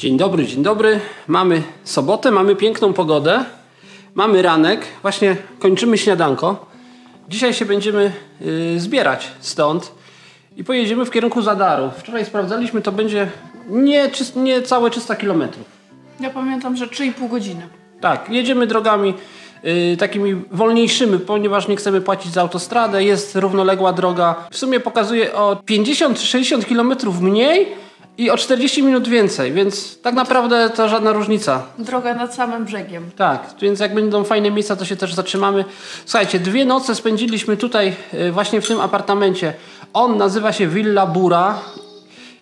Dzień dobry, dzień dobry. Mamy sobotę, mamy piękną pogodę. Mamy ranek, właśnie kończymy śniadanko. Dzisiaj się będziemy zbierać stąd i pojedziemy w kierunku Zadaru. Wczoraj sprawdzaliśmy, to będzie nie całe 300 km. Ja pamiętam, że 3,5 godziny. Tak, jedziemy drogami takimi wolniejszymi, ponieważ nie chcemy płacić za autostradę. Jest równoległa droga. W sumie pokazuje o 50 czy 60 km mniej i o 40 minut więcej, więc tak naprawdę to żadna różnica. Droga nad samym brzegiem. Tak, więc jak będą fajne miejsca, to się też zatrzymamy. Słuchajcie, 2 noce spędziliśmy tutaj właśnie w tym apartamencie. On nazywa się Villa Bura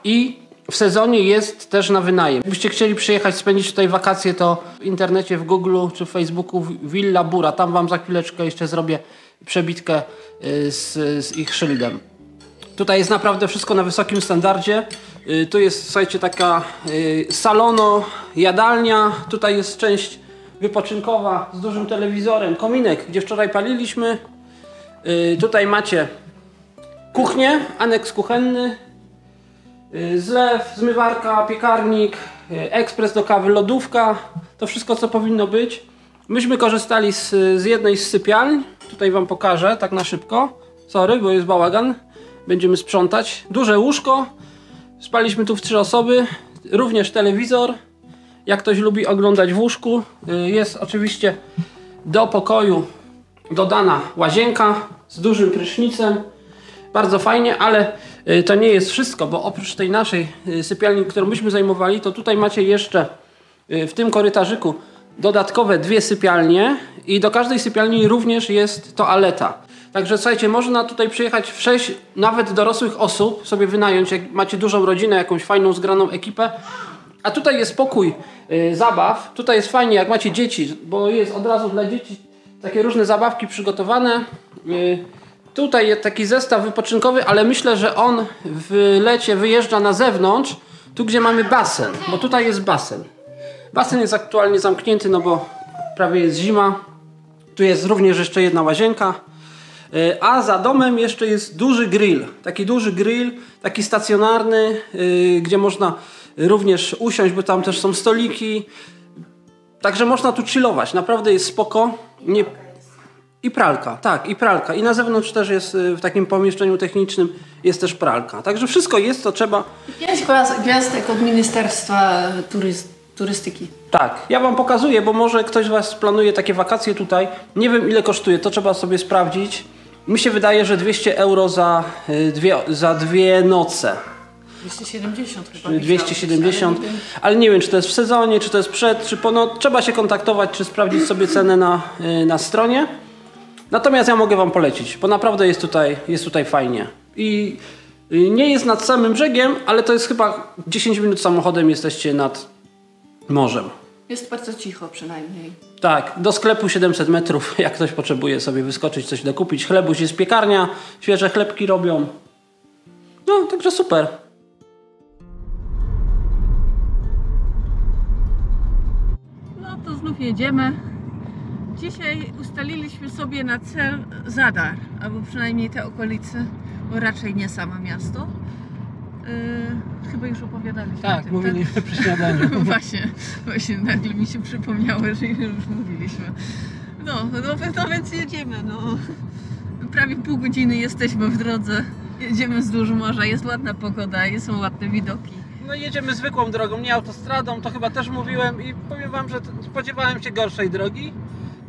i w sezonie jest też na wynajem. Jakbyście chcieli przyjechać, spędzić tutaj wakacje, to w internecie, w Google czy w Facebooku Villa Bura. Tam wam za chwileczkę jeszcze zrobię przebitkę z ich szyldem. Tutaj jest naprawdę wszystko na wysokim standardzie. Tu jest, słuchajcie, taka salono, jadalnia. Tutaj jest część wypoczynkowa z dużym telewizorem. Kominek, gdzie wczoraj paliliśmy. Tutaj macie kuchnię, aneks kuchenny. Zlew, zmywarka, piekarnik, ekspres do kawy, lodówka. To wszystko, co powinno być. Myśmy korzystali z jednej z sypialń. Tutaj wam pokażę, tak na szybko. Sorry, bo jest bałagan. Będziemy sprzątać. Duże łóżko. Spaliśmy tu w 3 osoby. Również telewizor. Jak ktoś lubi oglądać w łóżku. Jest oczywiście do pokoju dodana łazienka z dużym prysznicem. Bardzo fajnie, ale to nie jest wszystko, bo oprócz tej naszej sypialni, którą myśmy zajmowali, to tutaj macie jeszcze w tym korytarzyku dodatkowe 2 sypialnie i do każdej sypialni również jest toaleta. Także słuchajcie, można tutaj przyjechać w 6 nawet dorosłych osób, sobie wynająć, jak macie dużą rodzinę, jakąś fajną, zgraną ekipę. A tutaj jest pokój zabaw. Tutaj jest fajnie, jak macie dzieci, bo jest od razu dla dzieci takie różne zabawki przygotowane. Tutaj jest taki zestaw wypoczynkowy, ale myślę, że on w lecie wyjeżdża na zewnątrz, tu gdzie mamy basen, bo tutaj jest basen. Basen jest aktualnie zamknięty, no bo prawie jest zima. Tu jest również jeszcze jedna łazienka. A za domem jeszcze jest duży grill. Taki duży grill, taki stacjonarny, gdzie można również usiąść, bo tam też są stoliki. Także można tu chillować. Naprawdę jest spoko. I pralka, tak, i pralka. I na zewnątrz też jest, w takim pomieszczeniu technicznym jest też pralka. Także wszystko jest, co trzeba. 5 gwiazdek od Ministerstwa Turystyki. Tak, ja wam pokazuję, bo może ktoś z was planuje takie wakacje tutaj. Nie wiem, ile kosztuje, to trzeba sobie sprawdzić. Mi się wydaje, że 200 euro za dwie noce. 270 chyba. 270, ale nie wiem, czy to jest w sezonie, czy to jest przed, czy po. No, trzeba się kontaktować, czy sprawdzić sobie cenę na stronie. Natomiast ja mogę wam polecić, bo naprawdę jest tutaj fajnie. I nie jest nad samym brzegiem, ale to jest chyba 10 minut samochodem jesteście nad morzem. Jest bardzo cicho przynajmniej. Tak, do sklepu 700 metrów, jak ktoś potrzebuje sobie wyskoczyć, coś dokupić. Chlebuś jest piekarnia, świeże chlebki robią. No, także super. No to znów jedziemy. Dzisiaj ustaliliśmy sobie na cel Zadar, albo przynajmniej te okolice, bo raczej nie samo miasto. Chyba już opowiadaliśmy. Tak, o tym, mówiliśmy tak? Przy śniadaniu. właśnie nagle mi się przypomniało, że już mówiliśmy. No więc jedziemy. No. Prawie pół godziny jesteśmy w drodze. Jedziemy wzdłuż morza, jest ładna pogoda, są ładne widoki. No jedziemy zwykłą drogą, nie autostradą, to chyba też mówiłem i powiem wam, że spodziewałem się gorszej drogi,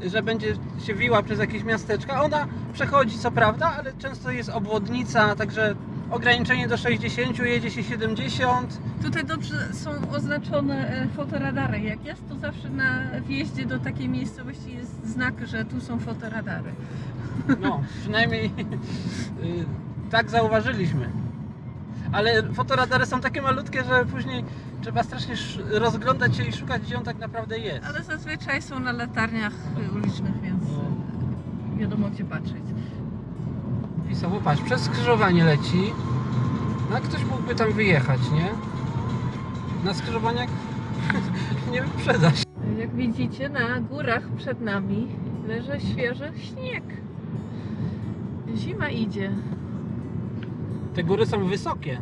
że będzie się wiła przez jakieś miasteczka. Ona przechodzi co prawda, ale często jest obwodnica, także ograniczenie do 60, jedzie się 70. Tutaj dobrze są oznaczone fotoradary. Jak jest, to zawsze na wjeździe do takiej miejscowości jest znak, że tu są fotoradary. No, przynajmniej tak zauważyliśmy. Ale fotoradary są takie malutkie, że później trzeba strasznie rozglądać się i szukać, gdzie on tak naprawdę jest. Ale zazwyczaj są na latarniach ulicznych, więc wiadomo, gdzie patrzeć. I co, popatrz, przez skrzyżowanie leci. No a ktoś mógłby tam wyjechać, nie? Na skrzyżowaniach nie wyprzeda się. Jak widzicie, na górach przed nami leży świeży śnieg. Zima idzie. Te góry są wysokie.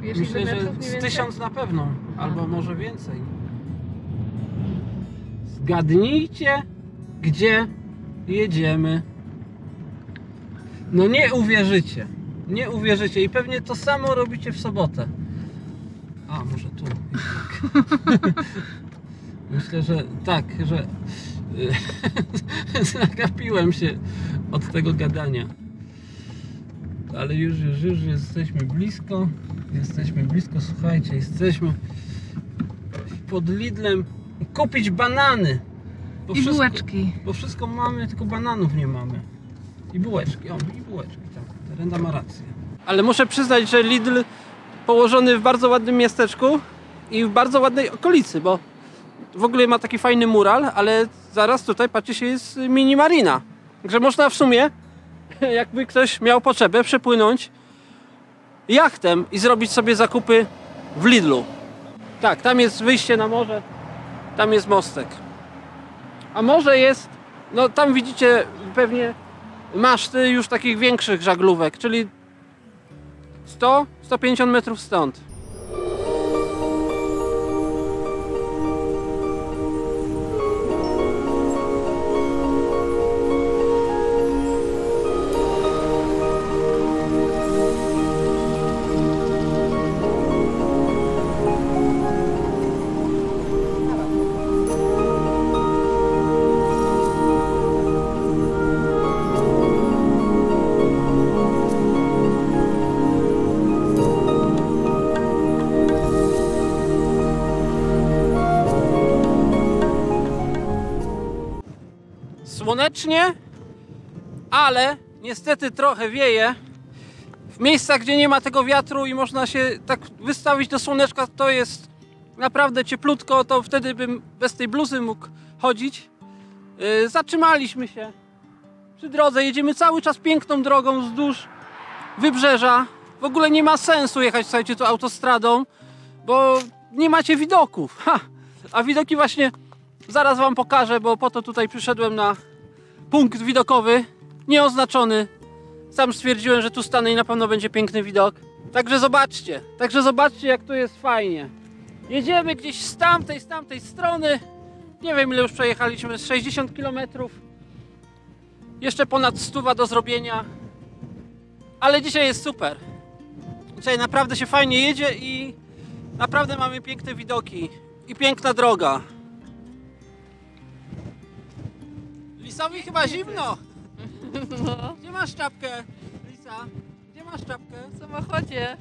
Wiesz, myślę, że metrów z 1000 na pewno. Albo może więcej. Zgadnijcie, gdzie jedziemy. No nie uwierzycie. Nie uwierzycie i pewnie to samo robicie w sobotę. A, może tu. Myślę, że tak, że zagapiłem się od tego gadania. Ale już jesteśmy blisko. Jesteśmy blisko, słuchajcie, jesteśmy pod Lidlem. Kupić banany. I bułeczki. Bo wszystko mamy, tylko bananów nie mamy. I bułeczki, i bułeczki, tak. Renda ma rację. Ale muszę przyznać, że Lidl położony w bardzo ładnym miasteczku i w bardzo ładnej okolicy, bo w ogóle ma taki fajny mural, ale zaraz tutaj, patrzcie się, jest mini marina. Także można w sumie, jakby ktoś miał potrzebę, przepłynąć jachtem i zrobić sobie zakupy w Lidlu. Tak, tam jest wyjście na morze, tam jest mostek. A morze jest, no tam widzicie pewnie maszty już takich większych żaglówek, czyli 100-150 metrów stąd. Słonecznie, ale niestety trochę wieje. W miejscach, gdzie nie ma tego wiatru i można się tak wystawić do słoneczka, to jest naprawdę cieplutko, to wtedy bym bez tej bluzy mógł chodzić. Zatrzymaliśmy się przy drodze, jedziemy cały czas piękną drogą wzdłuż wybrzeża. W ogóle nie ma sensu jechać, słuchajcie, tu autostradą, bo nie macie widoków. A widoki właśnie zaraz wam pokażę, bo po to tutaj przyszedłem na punkt widokowy, nieoznaczony. Sam stwierdziłem, że tu stanę i na pewno będzie piękny widok. Także zobaczcie, jak tu jest fajnie. Jedziemy gdzieś z tamtej strony. Nie wiem, ile już przejechaliśmy, z 60 km. Jeszcze ponad 100 do zrobienia. Ale dzisiaj jest super. Dzisiaj naprawdę się fajnie jedzie i naprawdę mamy piękne widoki. I piękna droga. Lisowi chyba zimno. No. Gdzie masz czapkę, Lisa? Gdzie masz czapkę? W samochodzie.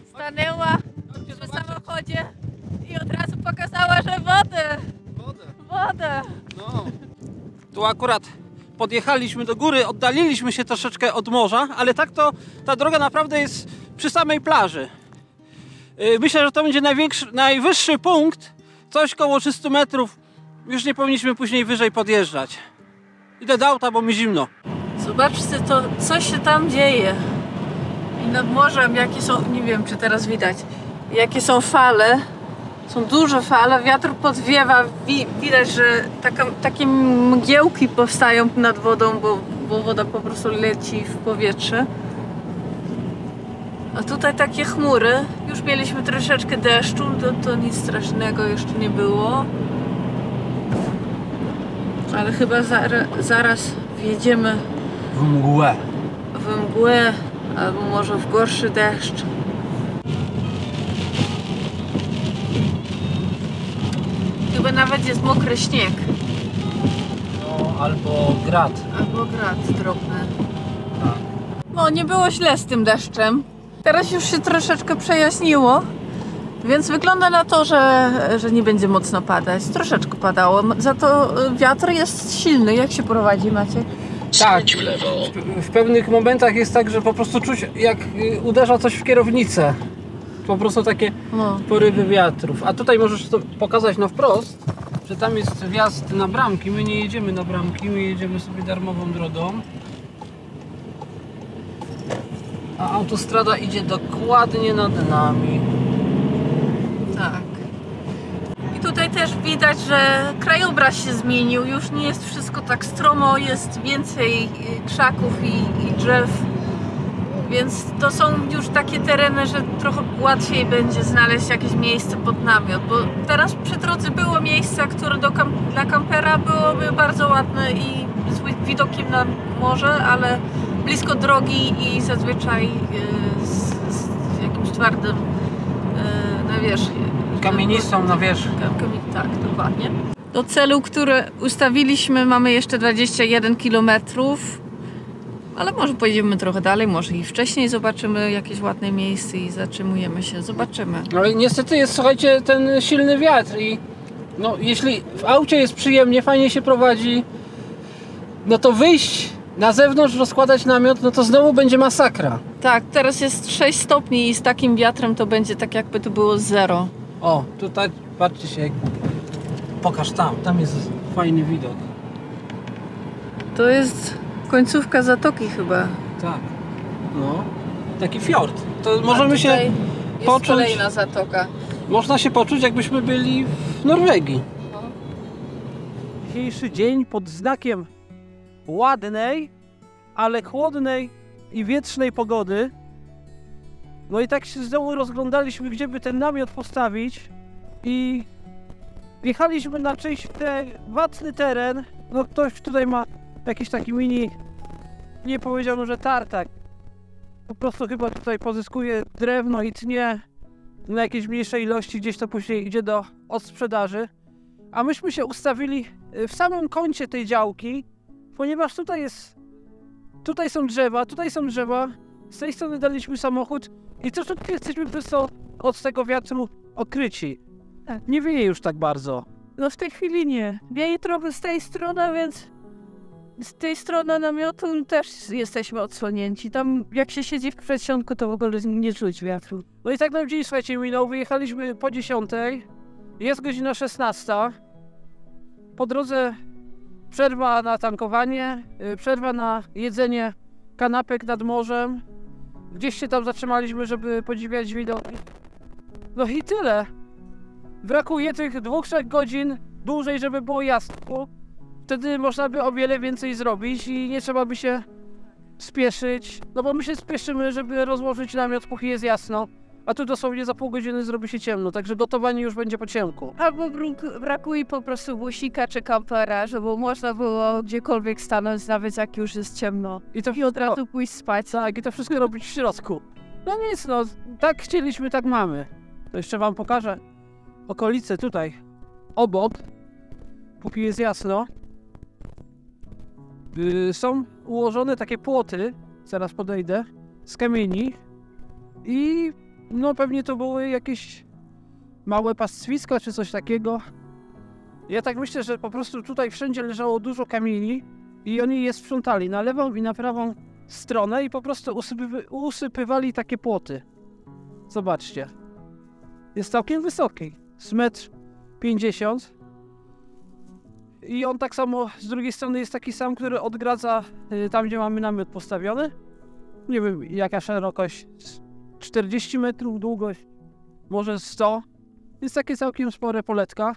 Stanęła w samochodzie i od razu pokazała, że wodę. No. Tu akurat podjechaliśmy do góry, oddaliliśmy się troszeczkę od morza, ale tak to ta droga naprawdę jest przy samej plaży. Myślę, że to będzie najwyższy punkt, coś koło 300 metrów. Już nie powinniśmy później wyżej podjeżdżać. Idę do auta, bo mi zimno. Zobaczcie, co się tam dzieje. I nad morzem, jakie są, nie wiem, czy teraz widać, jakie są fale. Są duże fale, wiatr podwiewa, widać, że takie mgiełki powstają nad wodą, bo woda po prostu leci w powietrze. A tutaj takie chmury. Już mieliśmy troszeczkę deszczu, to nic strasznego jeszcze nie było. Ale chyba zaraz wjedziemy w mgłę. Albo może w gorszy deszcz. Chyba nawet jest mokry śnieg. No, albo grad. Albo grad drobny. Tak. No, nie było źle z tym deszczem. Teraz już się troszeczkę przejaśniło, więc wygląda na to, że nie będzie mocno padać. Troszeczkę padało, za to wiatr jest silny. Jak się prowadzi, Maciek? Tak, w pewnych momentach jest tak, że po prostu czuć, jak uderza coś w kierownicę. Po prostu takie porywy wiatrów. A tutaj możesz to pokazać na wprost, że tam jest wjazd na bramki. My nie jedziemy na bramki, my jedziemy sobie darmową drogą. A autostrada idzie dokładnie nad nami. Tak. I tutaj też widać, że krajobraz się zmienił. Już nie jest wszystko tak stromo, jest więcej krzaków i drzew. Więc to są już takie tereny, że trochę łatwiej będzie znaleźć jakieś miejsce pod namiot, bo teraz przy drodze było miejsce, które dla kampera byłoby bardzo ładne i z widokiem na morze, ale blisko drogi i zazwyczaj z jakimś twardym nawierzchnią. Kamienistą nawierzchnią. Tak, dokładnie. Do celu, który ustawiliśmy, mamy jeszcze 21 km. Ale może pojedziemy trochę dalej, może i wcześniej zobaczymy jakieś ładne miejsce i zatrzymujemy się, zobaczymy. No i niestety jest, słuchajcie, ten silny wiatr i no, jeśli w aucie jest przyjemnie, fajnie się prowadzi, no to wyjść na zewnątrz, rozkładać namiot, no to znowu będzie masakra. Tak, teraz jest 6 stopni i z takim wiatrem to będzie tak jakby to było 0. O, tutaj patrzcie się, pokaż tam jest fajny widok. To jest końcówka zatoki chyba. Tak, no, taki fiord. To możemy się poczuć. Kolejna zatoka. Można się poczuć, jakbyśmy byli w Norwegii. No. Dzisiejszy dzień pod znakiem ładnej, ale chłodnej i wietrznej pogody. No i tak się znowu rozglądaliśmy, gdzie by ten namiot postawić i wjechaliśmy na czyjś prywatny teren. No ktoś tutaj ma jakiś taki mini, nie powiedziałbym, że tartak. Po prostu chyba tutaj pozyskuje drewno i tnie na jakiejś mniejszej ilości, gdzieś to później idzie do odsprzedaży. A myśmy się ustawili w samym kącie tej działki, ponieważ tutaj są drzewa, z tej strony daliśmy samochód i troszeczkę jesteśmy przez to od tego wiatru okryci. Tak. Nie wieje już tak bardzo. No w tej chwili nie. Wieje trochę z tej strony, więc z tej strony namiotu też jesteśmy odsłonięci. Tam jak się siedzi w przedsionku, to w ogóle nie czuć wiatru. No i tak nam dzień, słuchajcie, minął. Wyjechaliśmy po 10. Jest godzina 16. Po drodze przerwa na tankowanie, przerwa na jedzenie kanapek nad morzem. Gdzieś się tam zatrzymaliśmy, żeby podziwiać widoki. No i tyle. Brakuje tych 2-3 godzin dłużej, żeby było jasno. Wtedy można by o wiele więcej zrobić i nie trzeba by się spieszyć. No bo my się spieszymy, żeby rozłożyć namiot, póki jest jasno. A tu dosłownie za pół godziny zrobi się ciemno, także gotowanie już będzie po ciemku. Albo brakuje po prostu busika czy kampera, żeby można było gdziekolwiek stanąć, nawet jak już jest ciemno. I od razu pójść spać. Tak, i to wszystko robić w środku. No nic, no, tak chcieliśmy, tak mamy. To jeszcze wam pokażę okolice tutaj, obok, póki jest jasno. Są ułożone takie płoty, zaraz podejdę, z kamieni i no pewnie to były jakieś małe pastwiska czy coś takiego. Ja tak myślę, że po prostu tutaj wszędzie leżało dużo kamieni i oni je sprzątali na lewą i na prawą stronę i po prostu usypywali takie płoty. Zobaczcie. Jest całkiem wysoki. Z 1,50 m. I on tak samo z drugiej strony jest taki sam, który odgradza tam, gdzie mamy namiot postawiony. Nie wiem jaka szerokość. 40 metrów, długość może 100. Jest takie całkiem spore poletka.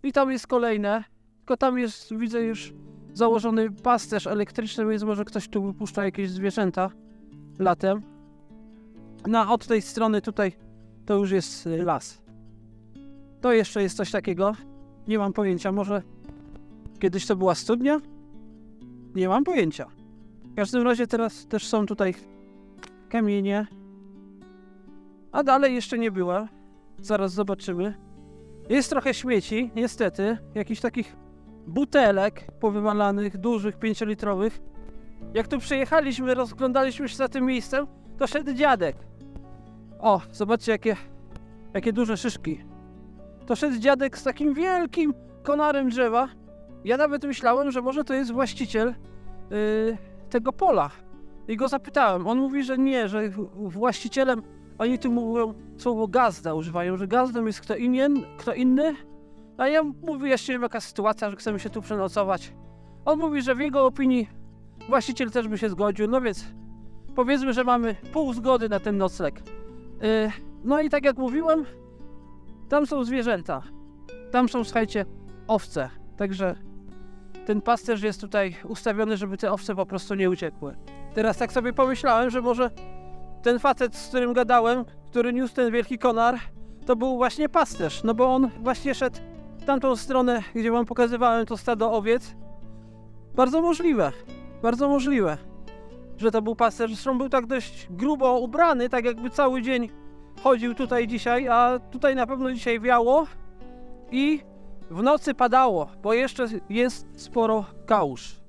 I tam jest kolejne. Tylko tam jest, widzę, już założony pasterz elektryczny, więc może ktoś tu wypuszcza jakieś zwierzęta latem. No od tej strony tutaj to już jest las. To jeszcze jest coś takiego. Nie mam pojęcia, może kiedyś to była studnia? Nie mam pojęcia. W każdym razie teraz też są tutaj kamienie. A dalej jeszcze nie była. Zaraz zobaczymy. Jest trochę śmieci, niestety. Jakichś takich butelek powywalanych, dużych, 5-litrowych. Jak tu przyjechaliśmy, rozglądaliśmy się za tym miejscem, to szedł dziadek. O, zobaczcie jakie duże szyszki. To szedł dziadek z takim wielkim konarem drzewa. Ja nawet myślałem, że może to jest właściciel tego pola. I go zapytałem. On mówi, że nie, że właścicielem, oni tu mówią słowo gazda, używają, że gazdą jest kto inny. A ja mu wyjaśniłem jaka sytuacja, że chcemy się tu przenocować. On mówi, że w jego opinii właściciel też by się zgodził. No więc powiedzmy, że mamy pół zgody na ten nocleg. No i tak jak mówiłem, tam są zwierzęta. Tam są, słuchajcie, owce. Także ten pasterz jest tutaj ustawiony, żeby te owce po prostu nie uciekły. Teraz tak sobie pomyślałem, że może ten facet, z którym gadałem, który niósł ten wielki konar, to był właśnie pasterz, no bo on właśnie szedł w tamtą stronę, gdzie wam pokazywałem to stado owiec. Bardzo możliwe, że to był pasterz. Zresztą był tak dość grubo ubrany, tak jakby cały dzień chodził tutaj dzisiaj, a tutaj na pewno dzisiaj wiało i w nocy padało, bo jeszcze jest sporo kałuż.